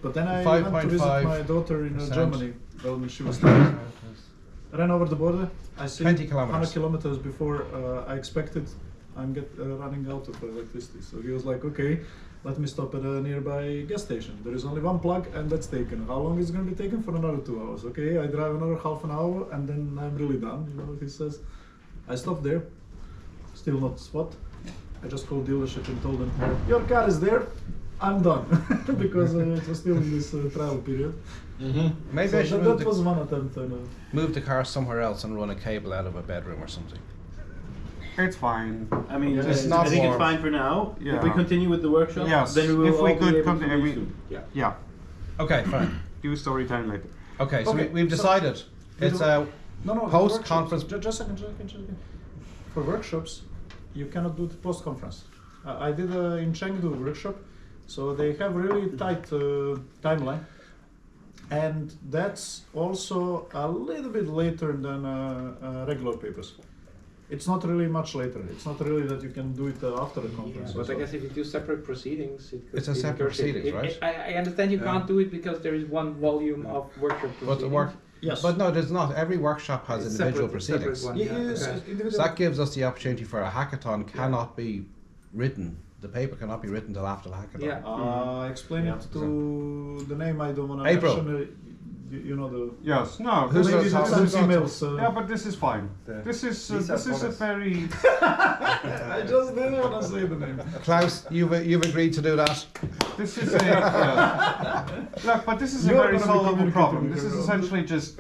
But then I went to visit my daughter in Germany when she was studying. I ran over the border. I see 20 kilometers. 100 kilometers before I expected. I'm running out of electricity. So he was like, okay, let me stop at a nearby gas station. There is only one plug and that's taken. How long is it going to be taken? For another 2 hours. Okay, I drive another half an hour and then I'm really done. You know what he says? I stopped there. Still not spot. I just called dealership and told them, your car is there. I'm done. Because it was still in this trial period. Maybe So I should that was one attempt. move the car somewhere else and run a cable out of a bedroom or something. It's fine. I mean, It's not I think warm. it's fine for now. Yeah. If we continue with the workshop, Yes, then we will if we all could be able come to to really every- soon. Yeah. Yeah, Okay, fine. do story time later. Okay, so Okay, we've so- decided. It's a No, post-conference. Just a second. For workshops, you cannot do the post-conference. I did in Chengdu workshop, so they have really tight timeline, and that's also a little bit later than regular papers. It's not really much later. It's not really that you can do it after the conference. But I guess if you do separate proceedings, it could It's a be separate negotiated. proceedings, right? I understand you can't do it because there is one volume of workshop But the proceedings. work. Yes. But no, there's not. Every workshop has It's individual separate proceedings. one, Yes, okay. individual. So that gives us the opportunity for a hackathon cannot be written. The paper cannot be written till after the hackathon. Yeah. Explain it to the name. I don't want to April. mention. You know the. Yes, no. Who's Maybe those- some who's those- emails. Yeah, but this is fine. This is a very. I just didn't want to say the name. Klaus, you've agreed to do that. This is a. Look, but this is a You're very gonna be solvable communicating problem. with This is your- essentially just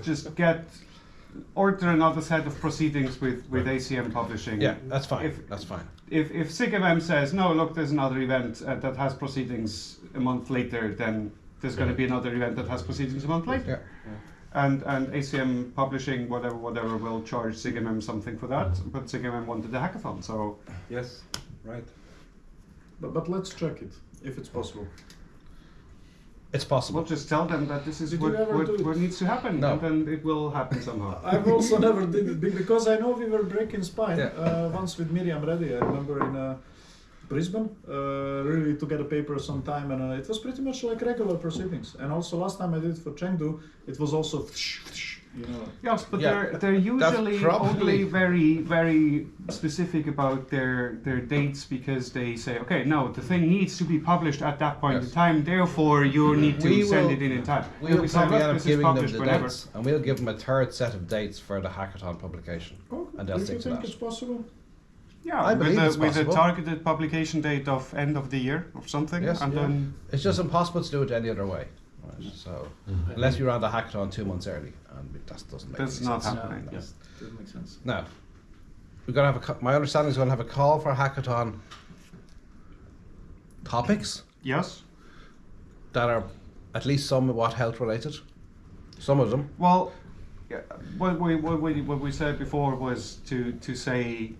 order another set of proceedings with ACM Publishing. Yeah, that's fine. If- That's fine. If SIGMM says no, look, there's another event that has proceedings a month later, then there's going to be another event that has proceedings a month later. Yeah. And ACM Publishing, whatever, will charge SIGMM something for that. But SIGMM wanted the hackathon, so Yes, right. But let's check it if it's possible. It's possible. we'll just tell them that this is Did you ever do it? what needs to happen, No. and then it will happen somehow. I've also never did it because I know we were breaking spine Yeah. once with Miriam Reddy. I remember in Brisbane, really to get a paper sometime, and it was pretty much like regular proceedings. And also last time I did it for Chengdu, it was also, you know. Yes, but Yeah. they're usually probably- only very specific about their dates, because they say, okay, no, the thing needs to be published at that point Yes. in time. Therefore, you need to We send will- it in time. We'll And we say, probably look, end up this is giving them published the whenever. dates, and we'll give them a third set of dates for the hackathon publication. Oh, And they'll do stick you to think that. it's possible? Yeah, I believe it's with a possible. targeted publication date of end of the year or something, Yes. and Yeah. then It's just impossible to do it any other way. Right? So unless you run the hackathon 2 months early, and that doesn't make that's any not sense. happening. No, yes, doesn't make sense. Now, we're going to have my understanding is we're going to have a call for hackathon topics Yes. that are at least somewhat health related. Some of them. Well, yeah, what we said before was to say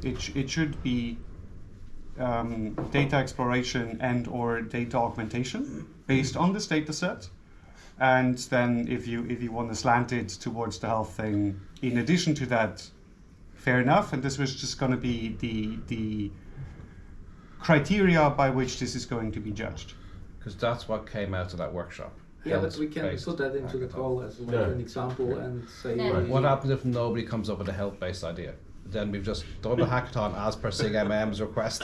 it should be data exploration and or data augmentation based on this data set, and then if you want to slant it towards the health thing, in addition to that, fair enough. And this was just going to be the criteria by which this is going to be judged. Because that's what came out of that workshop. Yeah, but we can Health-based put that into the hackathon. call as like Yeah. an example and say. Yeah. What happens if nobody comes up with a health-based idea? Then we've just done the hackathon as per SIGMM's request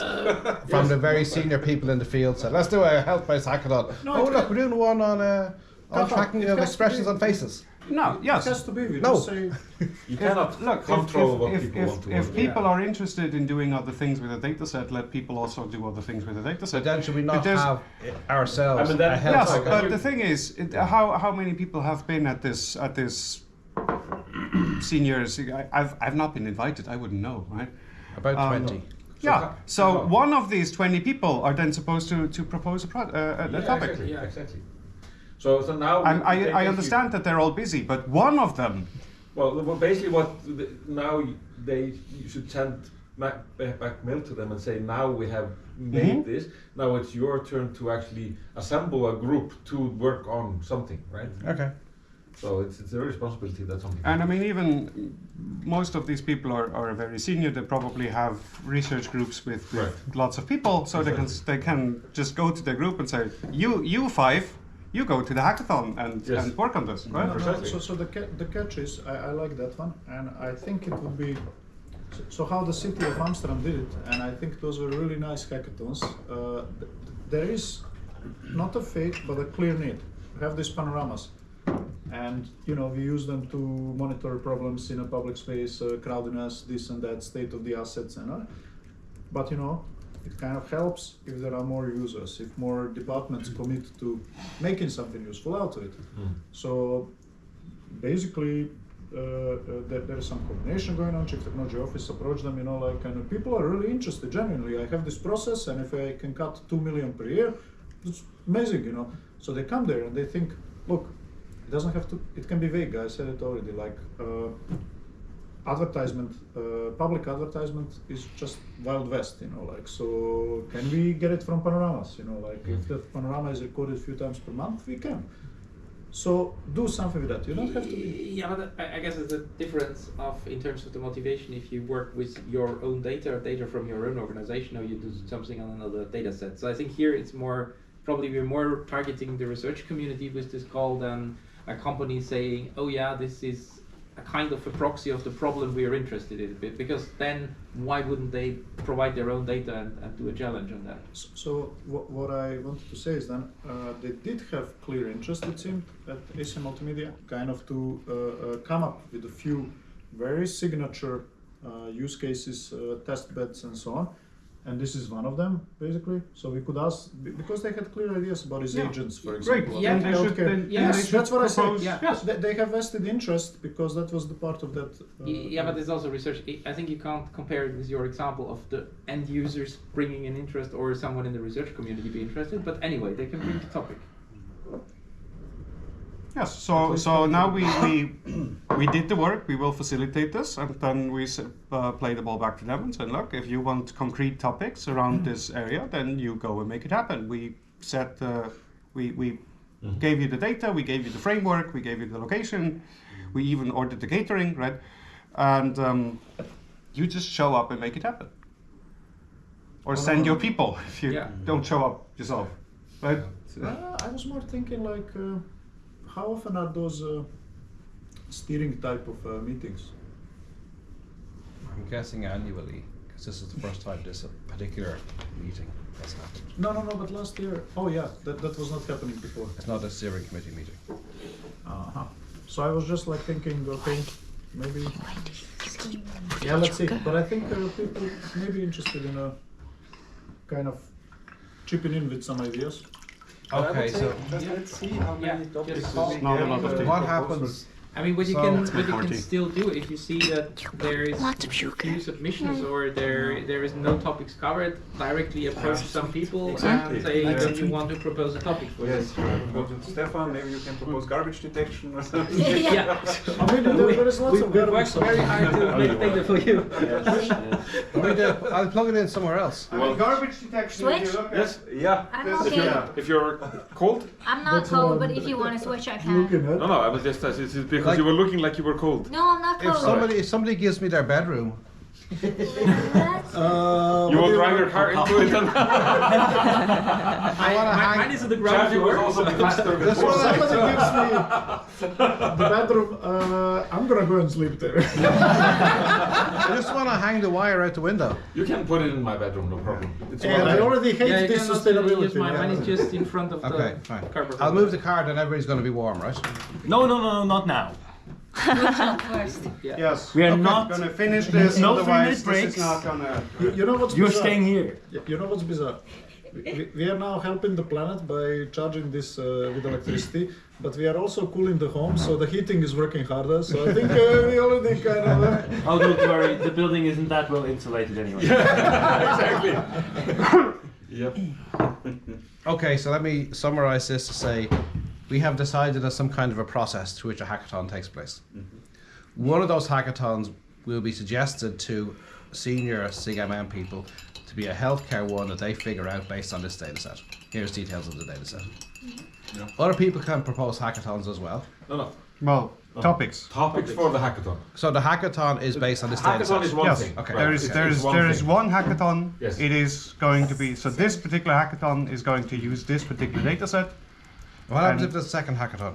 from the very senior people in the field. Said, let's do a health-based hackathon. No, Oh it look, we're doing one on tracking it of has to expressions be- on faces. No, It yes. has to be. We No. just say You cannot Look, control what if people want to if want. people are interested in doing other things with a data set, let people also do other things with a data So set. then should we But not there's- have ourselves I mean, that- a health Yes, Okay. but the thing is, how many people have been at this seniors? I've not been invited. I wouldn't know, right? about 20. Yeah. So one of these 20 people are then supposed to propose a topic. Exactly. Yeah. Exactly. So now And they I basically- understand that they're all busy, but one of them. Well, basically, now you should send back mail to them and say, now we have made this. Now it's your turn to actually assemble a group to work on something, right? Okay. So it's a responsibility that some people. And I mean, even most of these people are very senior. They probably have research groups with lots of people, so they can just go to their group and say, you five, you go to the hackathon and work on this, right? So the catch is, I like that one, and I think it would be. So how the city of Amsterdam did it, and I think those were really nice hackathons. There is not a fake, but a clear need. We have these panoramas. And we use them to monitor problems in a public space, crowdiness, this and that, state of the assets, and all. But it kind of helps if there are more users, if more departments commit to making something useful out of it. So basically, there is some coordination going on. Chief Technology Office approached them, and people are really interested. Genuinely, I have this process, and if I can cut 2 million per year, it's amazing, So they come there and they think, look. It doesn't have to. It can be vague. I said it already. Like advertisement, public advertisement is just Wild West. So can we get it from panoramas? If the panorama is recorded a few times per month, we can. So do something with that. You don't have to be. Yeah, but I guess it's a difference in terms of the motivation. If you work with your own data or data from your own organization, or you do something on another data set. So I think here it's probably we're more targeting the research community with this call than a company saying, oh yeah, this is a kind of a proxy of the problem we are interested in, because then why wouldn't they provide their own data and do a challenge on that? So what I wanted to say is then they did have clear interest, it seemed, at AC Multimedia, kind of to come up with a few very signature use cases, test beds and so on. And this is one of them, basically. So we could ask, because they had clear ideas about his agents, for example. Great. Yeah, they should, that's what I said. Yeah. Yes. They have vested interest because that was the part of that. Yeah, but there's also research. I think you can't compare it with your example of the end users bringing an interest or someone in the research community be interested. But anyway, they can bring the topic. Yes, so now we did the work, we will facilitate this, and then we play the ball back to them and say, look, if you want concrete topics around this area, then you go and make it happen. We set, we gave you the data, we gave you the framework, we gave you the location, we even ordered the catering, right? And you just show up and make it happen. Or send your people if you don't show up yourself, right? I was more thinking like, how often are those steering type of meetings? I'm guessing annually, because this is the first time this particular meeting has happened. No, but last year, that was not happening before. It's not a steering committee meeting. So I was just like thinking, okay, maybe, let's see. But I think people may be interested in a kind of chipping in with some ideas. Okay, so let's see how many topics. what happens? I mean, what you can still do if you see that there is few submissions or there is no topics covered, directly approach some people and say, do you want to propose a topic for this? Stefan, maybe you can propose garbage detection or something. Yeah. I mean, there is lots of we worked very hard to make data for you. I'll plug it in somewhere else. Garbage detection. Switch? Yes, yeah. I'm okay. If you're cold. I'm not cold, but if you want to switch, I can. No, I was just it's because you were looking like you were cold. No, I'm not cold. If somebody gives me their bedroom. You will drive your car into it. Mine is in the ground Charlie was floor. also the master of the If somebody gives me the bedroom, I'm gonna go and sleep there. I just want to hang the wire out the window. You can put it in my bedroom, no problem. It's And I already hate Yeah, you this can also sustainability. use mine is just in front of Okay, the fine. cardboard. I'll move the card and everybody's going to be warm, right? No, not now. Switch up first. Yes. We are not gonna finish this, no otherwise 3-minute this breaks. is not gonna... You know what's You're bizarre? staying here. You know what's bizarre? We are now helping the planet by charging this with electricity, but we are also cooling the home, so the heating is working harder. So I think we already kind of. Oh, don't worry, the building isn't that well insulated anyway. exactly. Yep. Okay, so let me summarize this to say we have decided as some kind of a process through which a hackathon takes place. One of those hackathons will be suggested to senior SIGMM people to be a healthcare one that they figure out based on this data set. Here's details of the data set. Other people can propose hackathons as well. No. Well, topics. Topics for the hackathon. So the hackathon is based on this data Hackathon set. is one Yes. thing. Okay. Right. There is one hackathon. Yes. It is going to be so. This particular hackathon is going to use this particular data set. What happens And- if there's a second hackathon?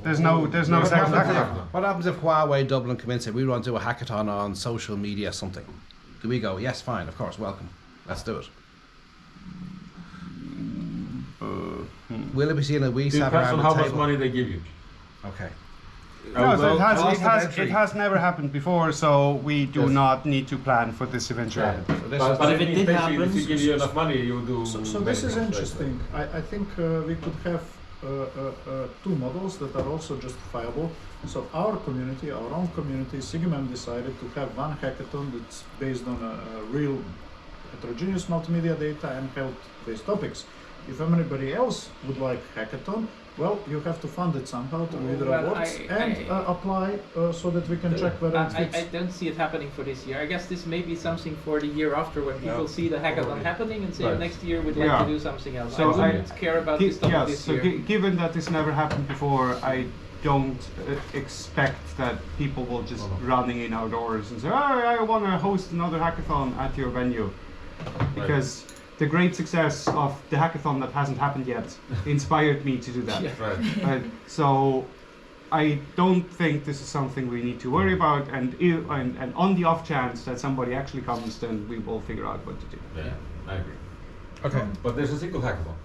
There's no second hackathon. What happens if Huawei Dublin come in and say we want to do a hackathon on social media something? Do we go, yes, fine, of course, welcome, let's do it? Will it be seen that we sat Depends around on the how table? much money they give you. Okay. No, so well, it has never happened before, so we do not need to plan for this eventuality. So this But, is, but if it it means did basically if happen- you give you enough money, you do. So many this is things, right? interesting. I think we could have two models that are also justifiable. So our community, our own community, SIGMM decided to have one hackathon that's based on a real heterogeneous multimedia data and health-based topics. If anybody else would like hackathon, well, you have to fund it somehow to either Well, awards and apply so that we can check whether it I fits. don't see it happening for this year. I guess this may be something for the year after when people see the hackathon happening and say Right. next year we'd like Yeah. to do something else. So I wouldn't care about this topic yes, this so year. given that this never happened before, I don't expect that people will just running in outdoors and say, "Oh, I want to host another hackathon at your venue," because the great success of the hackathon that hasn't happened yet inspired me to do that. Yeah. Right. So I don't think this is something we need to worry about, and on the off chance that somebody actually comes, then we will figure out what to do. Yeah, I agree. okay. But there's a single hackathon.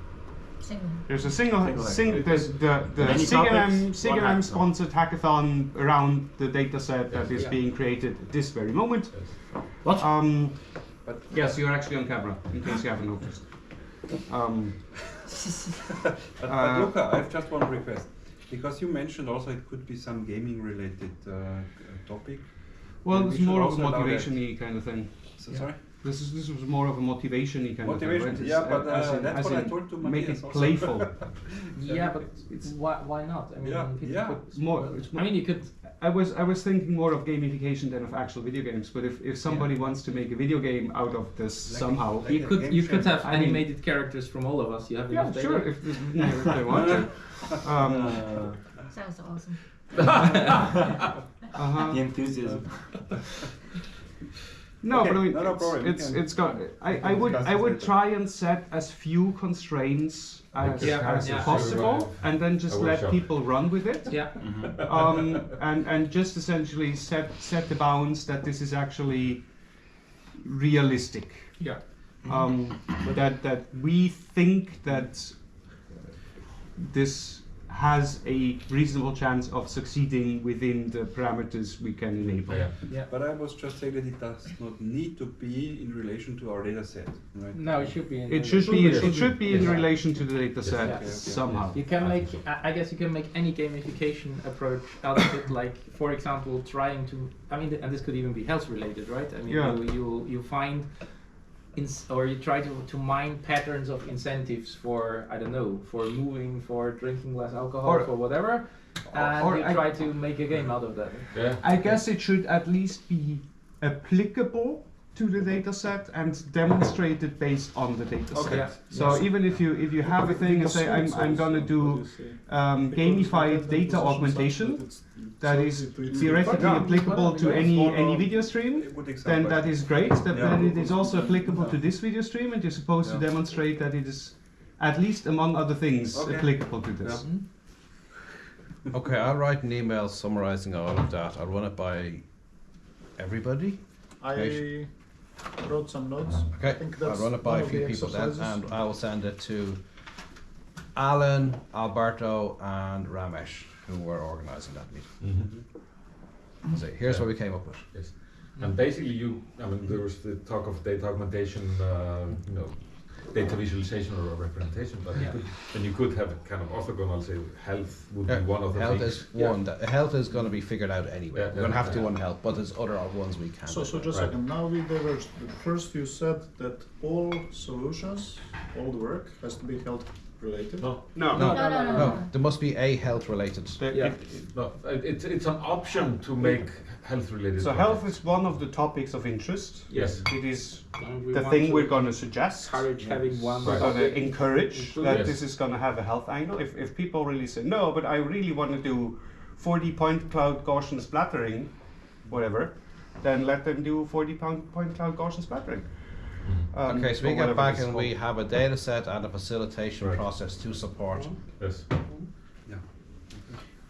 Single. There's a Single the Many topics, SIGMM one sponsored hackathon around the data set that is Yeah. being created at this very moment. Yes. What? But yes, you're actually on camera, in case you haven't noticed. But Luca, I have just one request. Because you mentioned also it could be some gaming related topic. Well, We it's should more of a also allow that. motivation-y kind of thing. So, sorry? This was more of a motivation-y kind Motivation, of thing. Right? yeah, but As in- that's as what I in told to make Matthias it also. playful. Yeah, but why not? I mean, Yeah, people yeah. could. It's I mean, you could. I was thinking more of gamification than of actual video games. But if somebody wants to make a video game out of this somehow, like You a could game you could jam. have I mean- animated characters from all of us. You have yeah, enough data. sure, if they want to. Sounds awesome. Uh-huh. The enthusiasm. No, Okay, but I mean, no problem. We can- it's got. I would discuss this later. try and set as few constraints as Yeah. possible, and then just A let workshop. people run with it. Yeah. And just essentially set the bounds that this is actually realistic. Yeah. That we think that this has a reasonable chance of succeeding within the parameters we can enable. Yeah. But I was just saying that it does not need to be in relation to our data set, right? No, it should be. In It the- should be in Yes. relation to the data set Okay, okay. somehow. You can make. I guess you can make any gamification approach out of it. Like, for example, trying to. I mean, and this could even be health related, right? I mean, Yeah. you find. Or you try to mine patterns of incentives for, I don't know, for moving, for drinking less alcohol, Or- for whatever, and or you I- try to make a game out of that. Yeah. I guess it should at least be applicable to the data set and demonstrated based on the data set. Yeah. So even if you have a thing and say I'm gonna do gamified data augmentation that is theoretically Yeah. applicable to any video stream, A good example. then that is great. That Yeah. then it is also applicable to this video stream, and you're supposed to Yeah. demonstrate that it is, at least among other things, Okay. applicable to this. Okay, I'll write an email summarizing all of that. I'll run it by everybody. I wrote some notes. Okay, I think I'll that's run it by one a of few the people then, exercises. and I will send it to Alan, Alberto, and Ramesh, who were organising that meeting. So here's what we came up with. Yes. And basically, I mean, there was the talk of data augmentation, data visualization or representation, but Yeah. then you could have a kind of orthogonal, say, health would Yeah, be one of the health things. is one. Health is going to be figured out anyway. Yeah, We're going to have to yeah. do on health, but there's other ones we can. So do. just a Right. second. Now we diverged. First, you said that all solutions, all the work has to be health related. No, No. No. No. No, there must be a health related. Yeah. no, it's an option to make health related. So health is one of the topics of interest. Yes. It is And we the want thing to we're going to suggest. encourage having one. Right. We're going to encourage Include- that Yes. this is going to have a health angle. If people really say no, but I really want to do 40 point cloud Gaussian splattering, whatever, then let them do 40 point cloud Gaussian splattering. Okay, so we or get whatever back it's and we called. have a data set and a facilitation Right. process to support. Yes.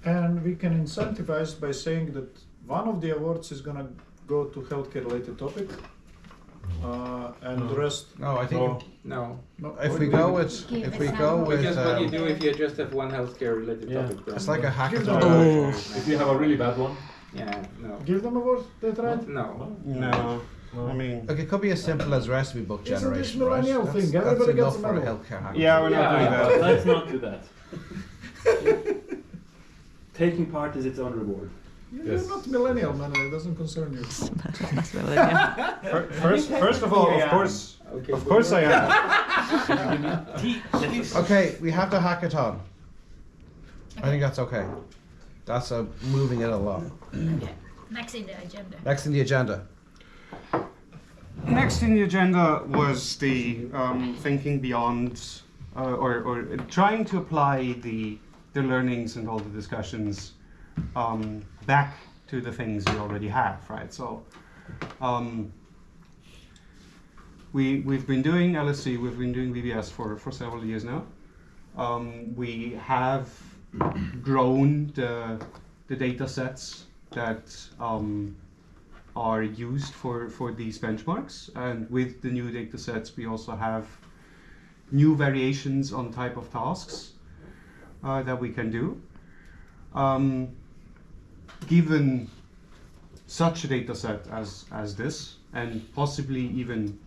And we can incentivize by saying that one of the awards is gonna go to healthcare related topic, and the rest. No, I think No, No, if what we do go do? with Give if we example. go with because what you do if you just have one healthcare related Yeah. topic, then it's like a Give them hackathon. If you have a really bad one. yeah, no, Give them award. That's right. no. No, I mean, Like it could be as simple as recipe book Isn't this generation, right? millennial That's, thing? that's Everybody enough gets a for a medal. healthcare hackathon. yeah, we're not doing Yeah, that. let's not do that. Taking part is its own reward. You're not millennial, man. It doesn't concern you. First of all, of course, Okay. of course I am. Okay, we have the hackathon. I think that's okay. That's moving it along. Okay. Next in the agenda. Next in the agenda. Next in the agenda was the thinking beyond, or trying to apply the learnings and all the discussions back to the things we already have, right? So we've been doing LSC, we've been doing VBS for several years now. We have grown the data sets that are used for these benchmarks, and with the new data sets we also have new variations on type of tasks that we can do. Given such a data set as this, and possibly even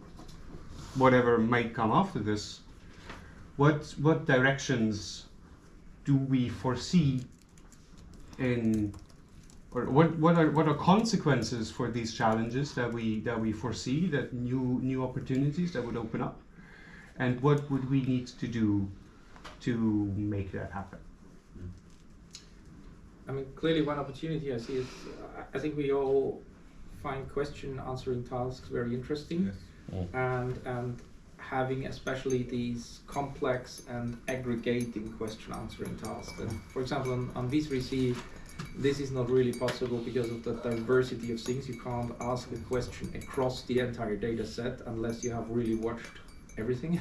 whatever might come after this, what directions do we foresee in, or what are consequences for these challenges that we foresee, that new opportunities that would open up, and what would we need to do to make that happen? I mean, clearly one opportunity I see is, I think we all find question answering tasks very interesting, and having especially these complex and aggregating question answering tasks. And for example, on V3C, this is not really possible because of the diversity of things. You can't ask a question across the entire data set unless you have really watched everything.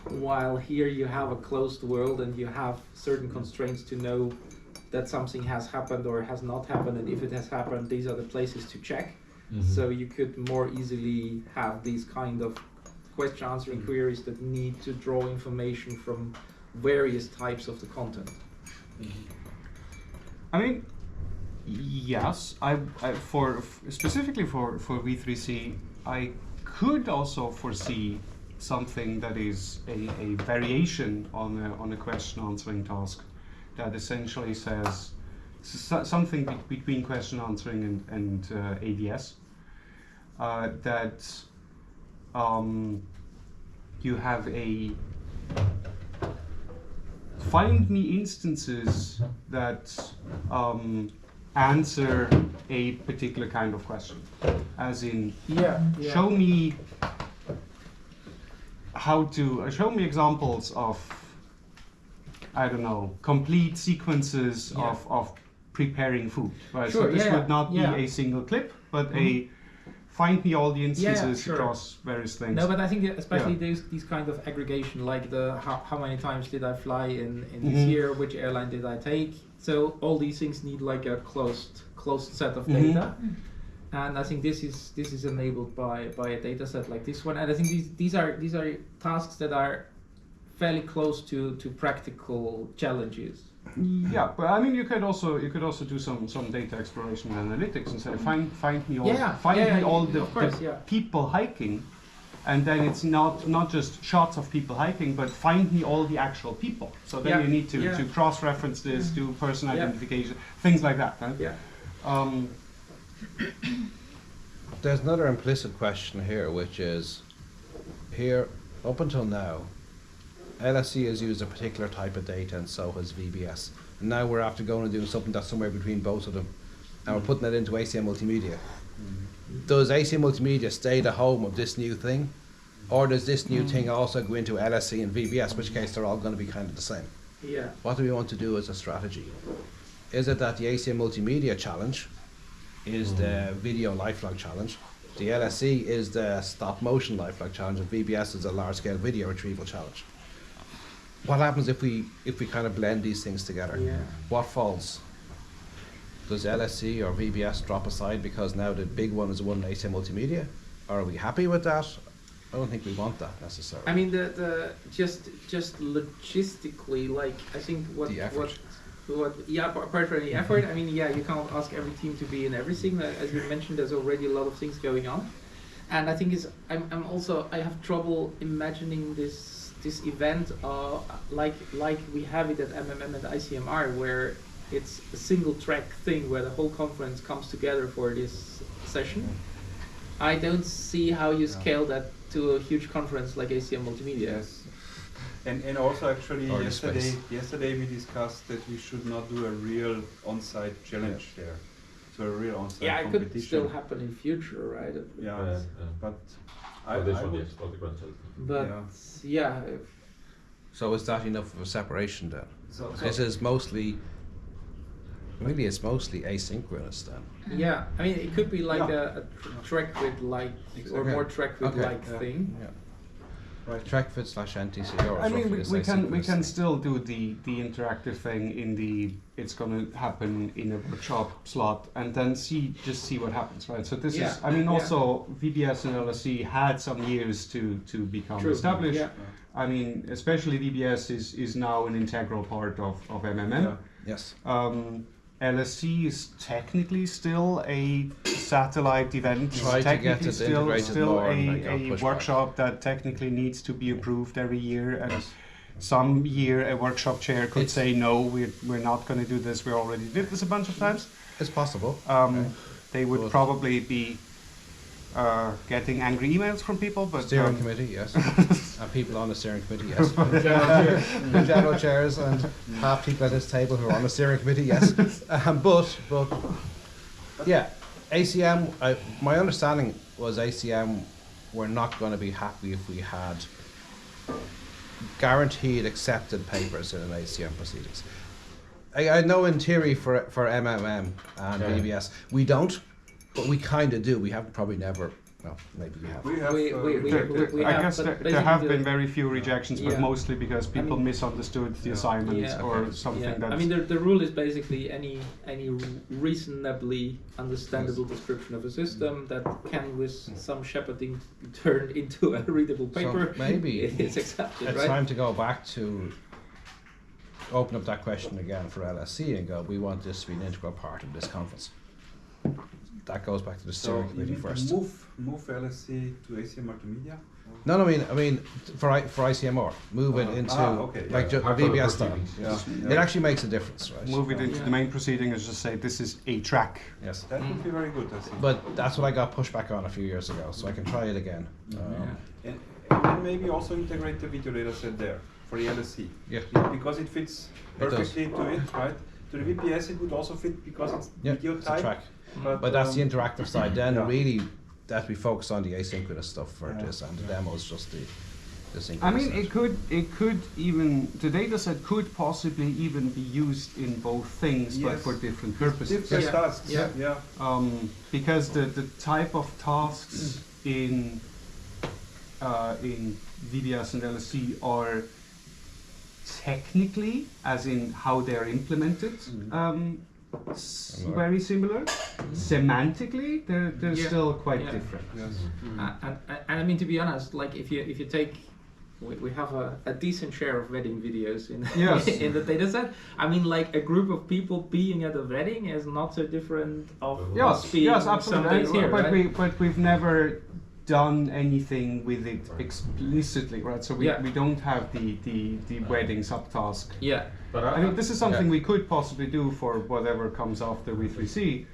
While here you have a closed world and you have certain constraints to know that something has happened or has not happened, and if it has happened, these are the places to check. So you could more easily have these kind of question answering queries that need to draw information from various types of the content. I mean, yes, I specifically for V3C, I could also foresee something that is a variation on a question answering task that essentially says something between question answering and ADS, that you have a find me instances that answer a particular kind of question, as in show me show me examples of, I don't know, complete sequences of preparing food, right? Sure, so this yeah, would not be yeah. a single clip, but a find me all the instances sure. across various things. No, but I think that especially these kind of aggregation, like the how many times did I fly in this year, which airline did I take? So all these things need like a closed set of data, and I think this is enabled by a data set like this one. And I think these are tasks that are fairly close to practical challenges. Yeah, but I mean, you could also do some data exploration and analytics and say find me all the people hiking, and then it's not just shots of people hiking, but find me all the actual people. So then you need to cross-reference this, do person identification, things like that. Right? Yeah. There's another implicit question here, which is, here, up until now, LSC has used a particular type of data and so has VBS. And now we're after going and doing something that's somewhere between both of them. And we're putting it into ACM Multimedia. Does ACM Multimedia stay the home of this new thing? Or does this new thing also go into LSC and VBS, which case they're all going to be kind of the same? Yeah. What do we want to do as a strategy? Is it that the ACM Multimedia Challenge is the video lifelog challenge? The LSE is the stop motion lifelog challenge, and VBS is a large scale video retrieval challenge. What happens if we kind of blend these things together? Yeah. What falls? Does LSE or VBS drop aside because now the big one is the one in ACM Multimedia? Or are we happy with that? I don't think we want that necessarily. I mean, the just logistically, like I think The effort. apart from the effort, I mean, yeah, you can't ask every team to be in everything. As you mentioned, there's already a lot of things going on, and I think I have trouble imagining this event like we have it at MMM and ICMR, where it's a single track thing where the whole conference comes together for this session. I don't see how you scale that to a huge conference like ACM Multimedia. Yes. And also actually Or the space. yesterday we discussed that we should not do a real on-site challenge there. So a real on-site Yeah, it competition. could still happen in future, right? Yeah, but I this one, would, yes, for the Grand Challenge. But yeah, So is that enough of a separation then? so This is mostly, really it's mostly asynchronous then. yeah. I mean, it could be like Yeah. a track with like or Okay. more track with Okay. like thing. Yeah. right. TrackFit / NTC or I mean, we can asynchronous. still do the interactive thing in the it's going to happen in a workshop slot and then see what happens, right? So this Yeah. is I mean Yeah. also VBS and LSE had some years to become True. established. Yeah. I mean, especially VBS is now an integral part of MMM. Yeah. Yes. LSE is technically still a satellite event. Try to get technically it still integrated more and then go a pushback. workshop that technically needs to be approved every year. And some year a workshop chair could It's- say no, we're not going to do this. We already did this a bunch of times. It's possible. They would Well- probably be getting angry emails from people, but Steering committee, yes. And people on the steering committee, yes. The general chairs and half people at this table who are on the steering committee, yes. But yeah, ACM, my understanding was ACM were not going to be happy if we had guaranteed accepted papers in an ACM proceedings. I know in theory for MMM and VBS, we don't, but we kind of do. We have probably never, well, maybe we have. We have we I have, guess but there have basically been very few rejections, but Yeah. mostly because people mean- misunderstood the assignment Yeah. or Okay. something that's I mean, the rule is basically any reasonably understandable description of a system that can, with some shepherding, turn into a readable paper. So maybe it is accepted, it's right? time to go back to open up that question again for LSC and go, we want this to be an integral part of this conference. That goes back to the So steering you committee need to first. move LSC to ACM Multimedia? No, I mean for ICMR, move it into okay, like yeah. VBS style. Yeah. It actually makes a difference, right? move it into the main proceeding and just say this is a track. Yes, That would be very good, I think. but that's what I got pushback on a few years ago, so I can try it again. And then maybe also integrate the video data set there for the LSC. Yeah. Because it fits It does. perfectly to it, right? To the VPS it would also fit because it's Yeah, video it's a type. track. But that's the interactive side. Then yeah. really, that we focus on the asynchronous stuff for Yeah. this, and the demo is just the synchronous. I mean, side. it could even the data set could possibly even be used in both things, but Yes. for different purposes. Different Yeah. tasks. Yeah. Yeah. Because the type of tasks in VBS and LSC are technically, as in how they are implemented, very similar. Semantically, they're Yeah. still quite Yeah. different. Yes. And I mean, to be honest, like if you take, we have a decent share of wedding videos in Yes. in the data set. I mean, like a group of people being at a wedding is not so different of us Yes, being yes, absolutely. some days here, but right? we've never done anything with it explicitly, right? So we, Yeah. we don't have the wedding subtask. Yeah. But I mean, this is something Yeah. we could possibly do for whatever comes after V3C,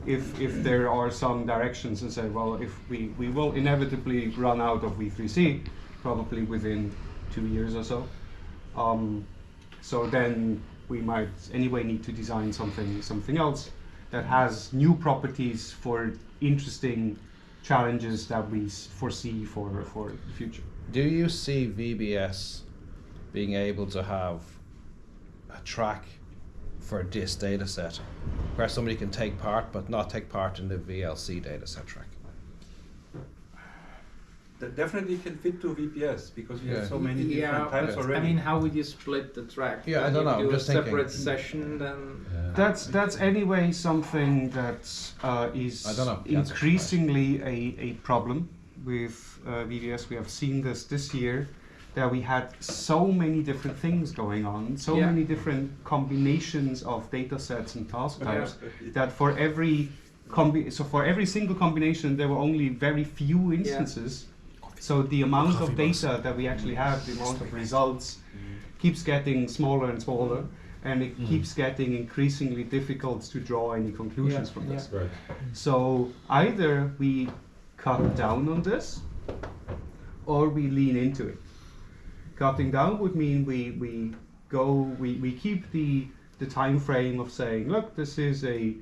if there are some directions and say, well, if we will inevitably run out of V3C, probably within 2 years or so. So then we might anyway need to design something else that has new properties for interesting challenges that we foresee for the future. Do you see VBS being able to have a track for this data set, where somebody can take part but not take part in the VLC data set track? That definitely can fit to VPS because we Yeah. have so many different types but, already. I mean, how would you split the track? Yeah, I If don't you know, I'm do just a thinking. separate session, then That's anyway something that is I don't know the answer. increasingly a problem with VVS. We have seen this year, that we had so many different things going on, so Yeah. many different combinations of data sets and task types, that for every for every single combination there were only very few instances. So the amount of data that we actually have, the amount of results, keeps getting smaller and smaller, and it keeps getting increasingly difficult to draw any conclusions from this. Right. So either we cut down on this, or we lean into it. Cutting down would mean we keep the time frame of saying, look, this is a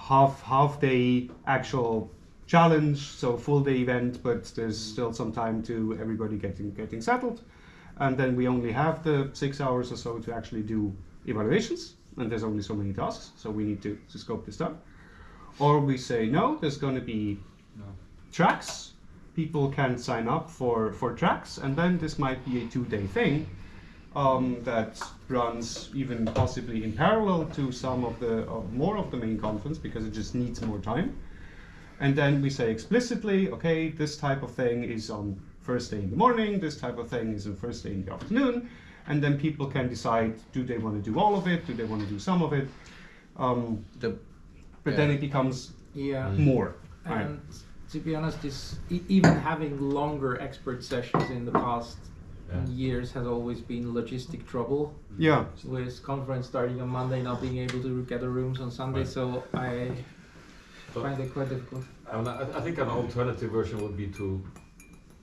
half day actual challenge, so full day event, but there's still some time to everybody getting settled, and then we only have the 6 hours or so to actually do evaluations, and there's only so many tasks, so we need to scope this down. Or we say no, there's going to be tracks, people can sign up for tracks, and then this might be a 2-day thing that runs even possibly in parallel to some of more of the main conference, because it just needs more time. And then we say explicitly, okay, this type of thing is on first day in the morning, this type of thing is on first day in the afternoon, and then people can decide, do they want to do all of it, do they want to do some of it, but then it becomes more. Right? And to be honest, even having longer expert sessions in the past years has always been logistic trouble. Yeah. With conference starting on Monday, not being able to gather rooms on Sunday, so I find it quite difficult. I think an alternative version would be to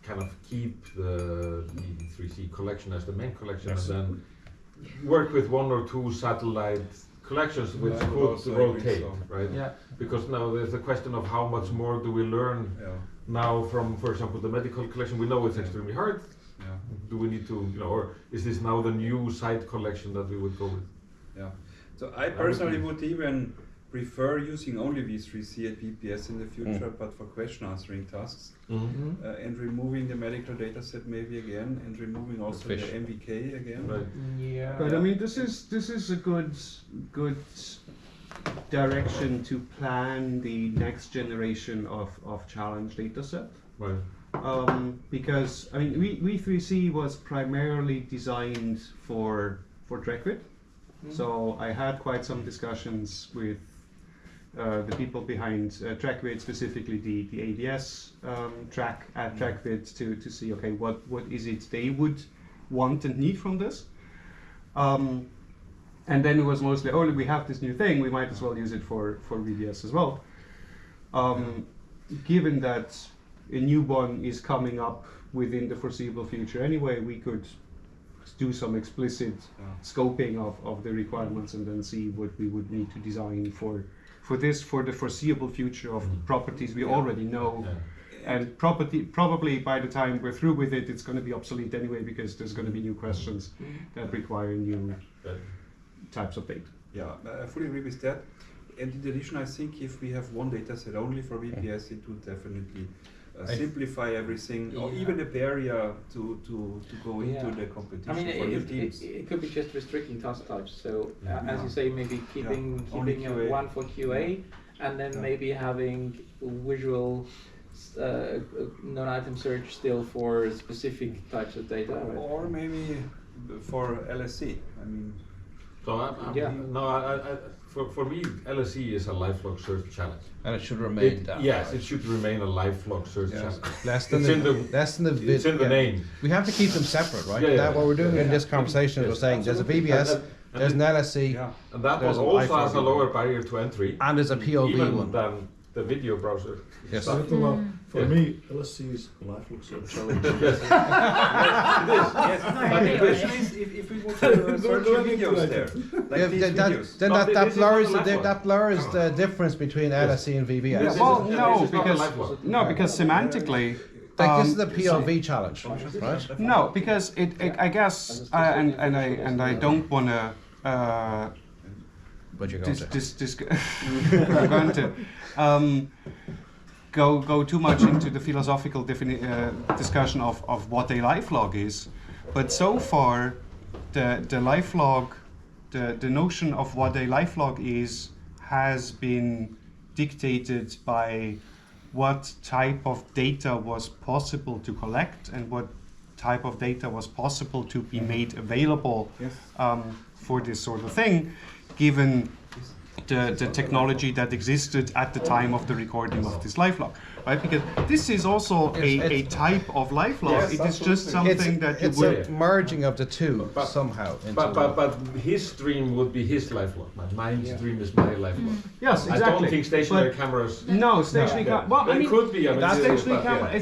kind of keep the 3C collection as the main collection, and then work with 1 or 2 satellite collections which could rotate, right? Yeah. Because now there's a question of how much more do we learn now from, for example, the medical collection. We know it's extremely hard. Do we need to, or is this now the new site collection that we would go with? Yeah. So I personally would even prefer using only V3C at VPS in the future, but for question answering tasks, and removing the medical dataset maybe again, and removing also the MVK again. Right. Yeah. But I mean, this is a good direction to plan the next generation of challenge dataset. Right. Because I mean, V3C was primarily designed for TrackWid, so I had quite some discussions with the people behind TrackWid, specifically the ADS track at TrackWid, to see, okay, what is it they would want and need from this. And then it was mostly, oh, we have this new thing, we might as well use it for VBS as well. Given that a new one is coming up within the foreseeable future anyway, we could do some explicit scoping of the requirements and then see what we would need to design for the foreseeable future of properties we already know. And probably by the time we're through with it, it's going to be obsolete anyway, because there's going to be new questions that require new types of data. Yeah, I fully agree with that. And in addition, I think if we have one data set only for VPS, it would definitely simplify everything, or even a barrier to go into the competition. I mean, for new teams. it could be just restricting task types. So as you say, maybe keeping QA. one for QA, and then maybe having visual non-item search still for specific types of data. Right? Or maybe for LSC. I mean, For me, LSE is a lifelong search challenge. And it should remain that. Yes, it should remain a lifelong search challenge. Less than It's in the name. We have to keep them separate, right? What we're doing in this conversation is we're saying there's a VBS, there's an LSE, and that there's one an also has a iPhone. lower barrier to entry, and there's a POV even one. than the video browser. Yes. For me, LSC is lifelong search challenge. yes, but the question is if we want to search your videos there, like these videos. Then that blurs the difference between LSE and VBS. Yeah, well, no, because semantically, Like this is the POV challenge, right? No, because I guess, and I don't want to. But you're going to. I'm going to go too much into the philosophical discussion of what a lifelog is, but so far, the lifelog, the notion of what a lifelog is, has been dictated by what type of data was possible to collect and what type of data was possible to be made available for this sort of thing, given the technology that existed at the time of the recording of this lifelog, right? Because this is also a type of lifelog. Yes, it is just something that you it's would. a merging of the two somehow. But his dream would be his lifelog. My dream is my lifelog. Yes, exactly. I don't think stationary cameras. No, stationary camera. Well, I mean, could be. I mean, stationary camera.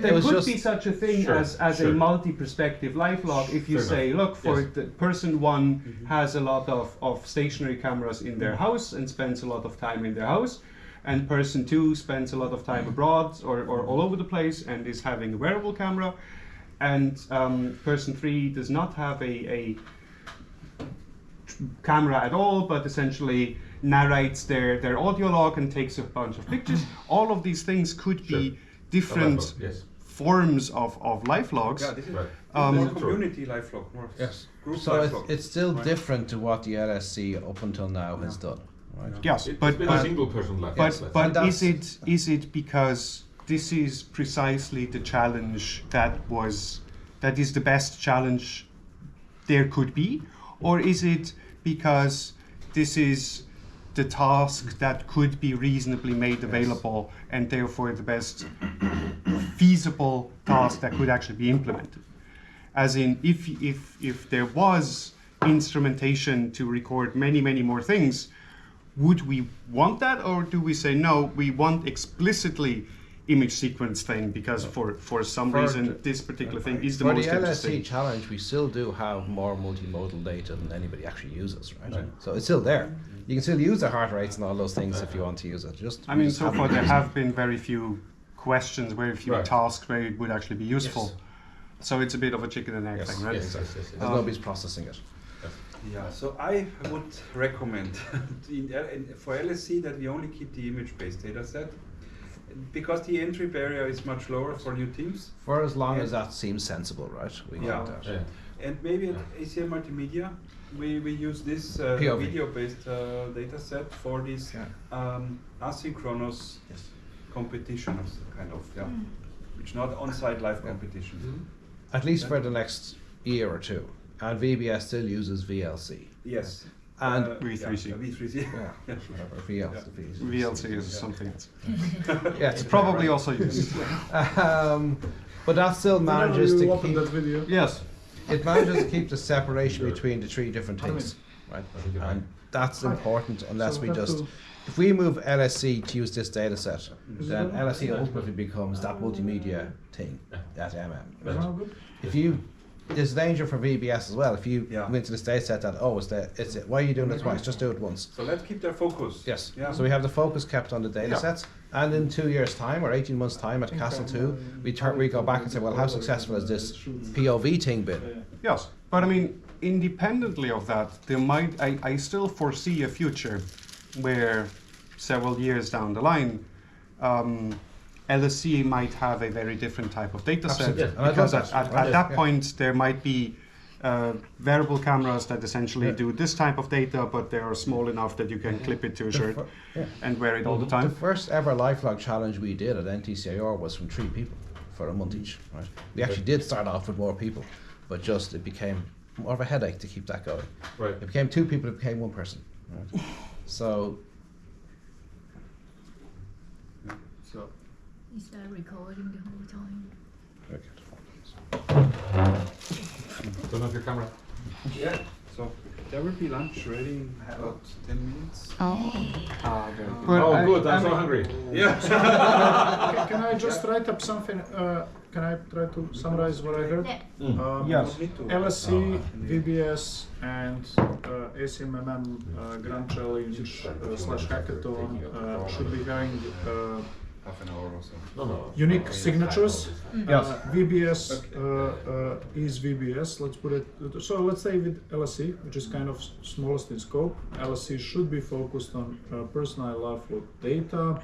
There could be such a thing as a multi-perspective lifelog. If you say, look, for the person one has a lot of stationary cameras in their house and spends a lot of time in their house, and person two spends a lot of time abroad or all over the place and is having a wearable camera, and person three does not have a camera at all, but essentially narrates their audio log and takes a bunch of pictures. All of these things could be different forms of life logs. Yeah, this is more community life log, more group So life log. it's still different to what the LSC up until now has done. Right? Yes, It's but been a single person life log. But is it because this is precisely the challenge that is the best challenge there could be, or is it because this is the task that could be reasonably made available and therefore the best feasible task that could actually be implemented? As in, if there was instrumentation to record many more things, would we want that, or do we say no, we want explicitly image sequence thing because for some reason this particular thing is the most interesting? For the LSC challenge, we still do have more multimodal data than anybody actually uses, right? So it's still there. You can still use the heart rates and all those things if you want to use it. I mean, so far there have been very few questions, very few tasks where it would actually be useful. Yes. So it's a bit of a chicken and egg thing, right? Yes. Nobody's processing it. Yeah, so I would recommend for LSC that we only keep the image-based data set, because the entry barrier is much lower for new teams. For as long as that seems sensible, right? We get that. Yeah. And maybe at ACM Multimedia, we use this video-based data set for this asynchronous competition, kind of, which not on-site live competition. At least for the next year or two. And VBS still uses VLC. Yes. And V3C. V3C. Yeah. VLC is something else. Yeah, it's probably also used. But that still manages to keep that video. Yes. It manages to keep the separation between the three different things, right? And that's important unless we just. If we move LSC to use this data set, then LSC ultimately becomes that multimedia thing, that MM. If you, there's danger for VBS as well. If you went to this data set that, it's it. Why are you doing it twice? Just do it once. So let's keep their focus. Yes. Yeah. So we have the focus kept on the data sets, and in 2 years' time or 18 months' time at Castle 2, we go back and say, well, how successful has this POV thing been? Yes, but I mean, independently of that, there might I still foresee a future where several years down the line, LSC might have a very different type of data set, because at that point there might be variable cameras that essentially do this type of data, but they are small enough that you can clip it to a shirt and wear it all the time. The first ever lifelog challenge we did at NTCIR was from 3 people for a month each. Right? We actually did start off with more people, but just it became more of a headache to keep that going. Right. It became 2 people, it became 1 person. Right? So. Is that recording the whole time? Turn off your camera. Yeah. So there will be lunch ready in about 10 minutes. Oh, good. I'm so hungry. Yeah. Can I just write up something? Can I try to summarize what I heard? Yes. LSC, VBS, and ACMMM Grand Challenge / Hackathon should be going half an hour or so. No. Unique Okay, signatures. Yes. VBS is VBS. Let's put it. So let's say with LSC, which is kind of smallest in scope, LSC should be focused on personal life flow data.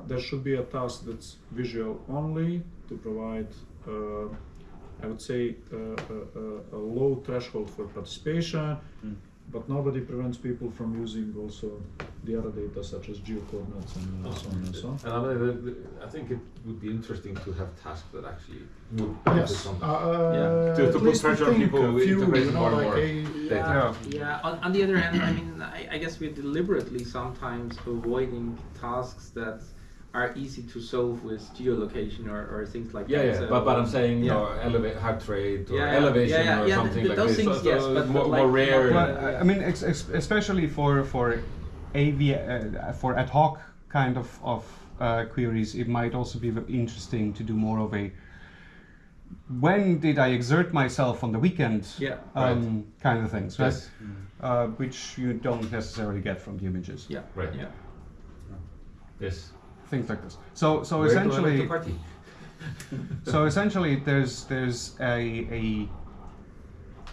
There should be a task that's visual only to provide, I would say, a low threshold for participation. But nobody prevents people from using also the other data such as geocoordinates and so on and so on. And I think it would be interesting to have tasks that actually would Yes. to At put least pressure on think people a who few, integrate you know, more and like more data. Yeah. On the other hand, I mean, I guess we're deliberately sometimes avoiding tasks that are easy to solve with geolocation or things like that. So but I'm saying, you yeah. know, elevate heart rate or Yeah, elevation yeah, or yeah, something like those this. things, yes, but more, like more rare. not- Well, I mean, especially for for ad hoc kind of queries, it might also be interesting to do more of a when did I exert myself on the weekend Yeah. kind of things, right? Yes. Which you don't necessarily get from the images. Yeah. Right. Yeah. Yes. Things like this. So Where do I like essentially, to party? so essentially, there's an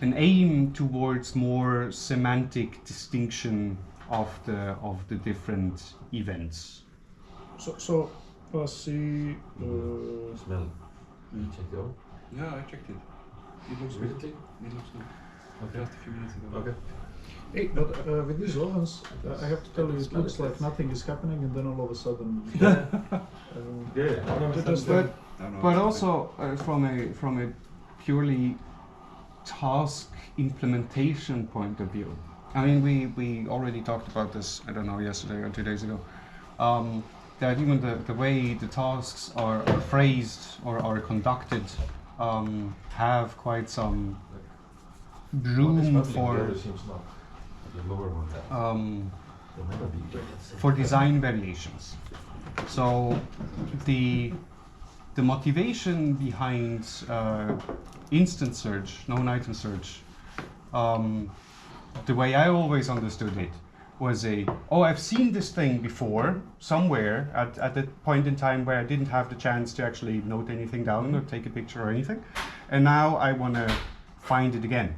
aim towards more semantic distinction of the different events. So let's see. Smell. Check it out. Yeah, I checked it. It looks good. Really? It looks good. Okay. Just a few minutes ago. Okay. Hey, but with these ovens, I have to tell you, it looks like nothing is happening, and then all of a sudden. But also from a purely task implementation point of view. I mean, we already talked about this, I don't know, yesterday or 2 days ago, that even the way the tasks are phrased or are conducted have quite some room for design variations. So the motivation behind instant search, known item search, the way I always understood it was I've seen this thing before somewhere at the point in time where I didn't have the chance to actually note anything down or take a picture or anything, and now I want to find it again.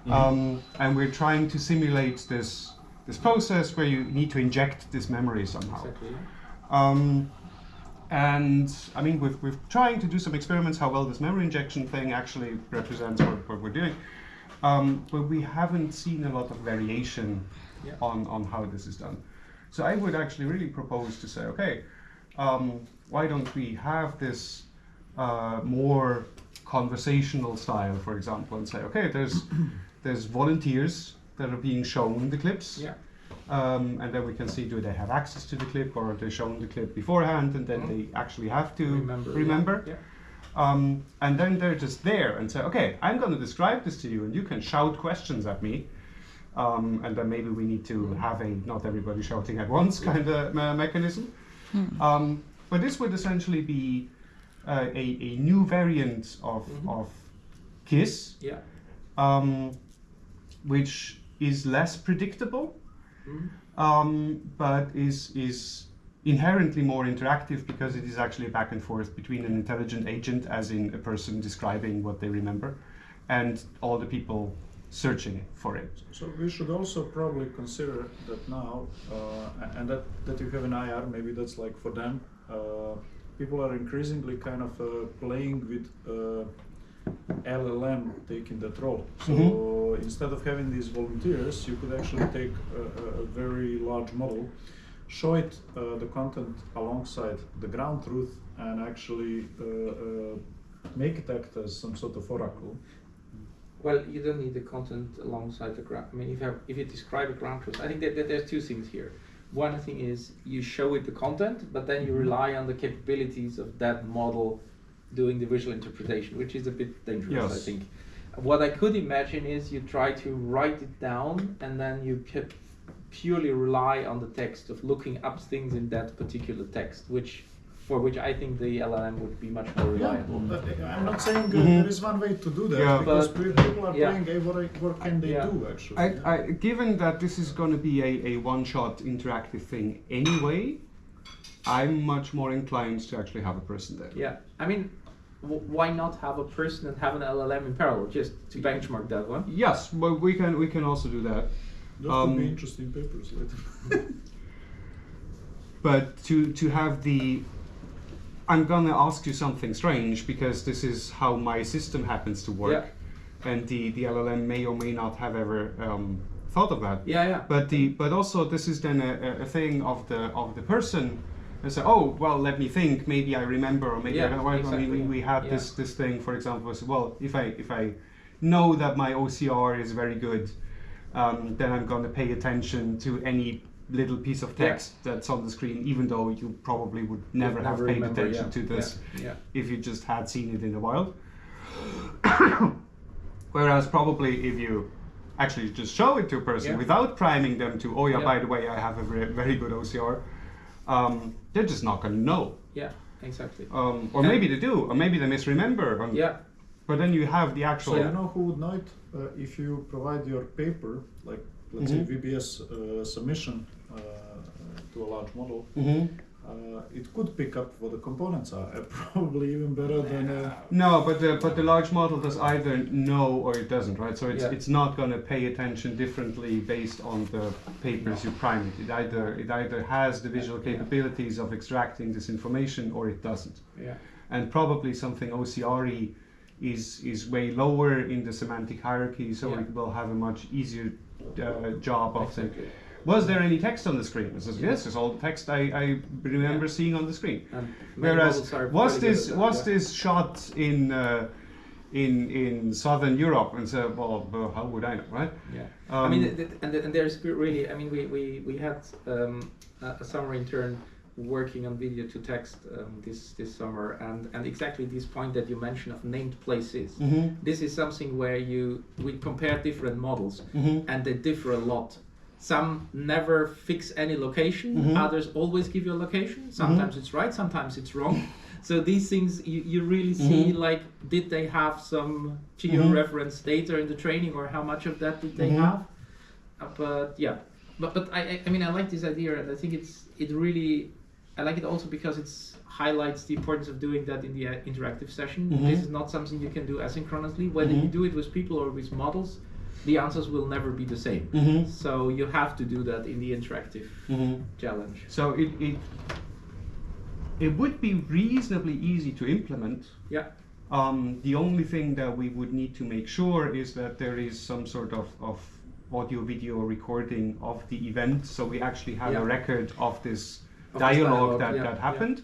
And we're trying to simulate this process where you need to inject this memory somehow. Exactly. And I mean, we're trying to do some experiments how well this memory injection thing actually represents what we're doing. But we haven't seen a lot of variation on how this is done. So I would actually really propose to say, okay, why don't we have this more conversational style, for example, and say, okay, there's volunteers that are being shown the clips. Yeah. And then we can see, do they have access to the clip, or are they shown the clip beforehand and then they actually have to remember? Yeah. And then they're just there and say, okay, I'm going to describe this to you and you can shout questions at me. And then maybe we need to have a not everybody shouting at once kind of mechanism. But this would essentially be a new variant of KISS, which is less predictable, but is inherently more interactive because it is actually back and forth between an intelligent agent, as in a person describing what they remember, and all the people searching for it. So we should also probably consider that now, and that you have an IR, maybe that's like for them, people are increasingly kind of playing with LLM taking that role. So instead of having these volunteers, you could actually take a very large model, show it the content alongside the ground truth, and actually make it act as some sort of oracle. Well, you don't need the content alongside the ground. I mean, if you describe a ground truth, I think that there's two things here. One thing is you show it the content, but then you rely on the capabilities of that model doing the visual interpretation, which is a bit dangerous, I think. What I could imagine is you try to write it down and then you purely rely on the text of looking up things in that particular text, for which I think the LLM would be much more reliable. I'm not saying there is one way to do that, because people are playing, what can they do actually? Given that this is going to be a one-shot interactive thing anyway, I'm much more inclined to actually have a person there. Yeah, I mean, why not have a person and have an LLM in parallel, just to benchmark that one? Yes, but we can also do that. Those could be interesting papers later. But to have the, I'm gonna ask you something strange because this is how my system happens to work, and the LLM may or may not have ever thought of that. Yeah. But also this is then a thing of the person. And say, oh well, let me think. Maybe I remember, or maybe I don't. Exactly. I mean, we had this thing, for example. Was, well, if I know that my OCR is very good, then I'm going to pay attention to any little piece of text that's on the screen, even though you probably would never have paid attention to this if you just had seen it in the wild. Whereas probably if you actually just show it to a person without priming them to, oh yeah, by the way, I have a very good OCR, they're just not going to know. Yeah, exactly. Or maybe they do, or maybe they misremember. But then you have the actual. So you know who would know it? If you provide your paper, like let's say VBS submission to a large model, it could pick up what the components are, probably even better than. No, but the large model does either know or it doesn't, right? So it's not going to pay attention differently based on the papers you prime it. It either has the visual capabilities of extracting this information or it doesn't. Yeah. And probably something OCR-y is way lower in the semantic hierarchy, so it will have a much easier job of saying, was there any text on the screen? It says, yes, it's all the text I remember seeing on the screen. Whereas, was this shot in Southern Europe? And so, well, how would I know, right? Yeah. I mean, and there's really, I mean, we had a summer intern working on video to text this summer, and exactly this point that you mentioned of named places. This is something where we compare different models, and they differ a lot. Some never fix any location, others always give you a location. Sometimes it's right, sometimes it's wrong. So these things you really see, like, did they have some geo-reference data in the training, or how much of that did they have? But yeah, but I mean, I like this idea, and I think I like it also because it highlights the importance of doing that in the interactive session. This is not something you can do asynchronously. Whether you do it with people or with models, the answers will never be the same. So you have to do that in the interactive challenge. So it would be reasonably easy to implement. Yeah. The only thing that we would need to make sure is that there is some sort of audio-video recording of the event, so we actually have a record of this dialogue that happened.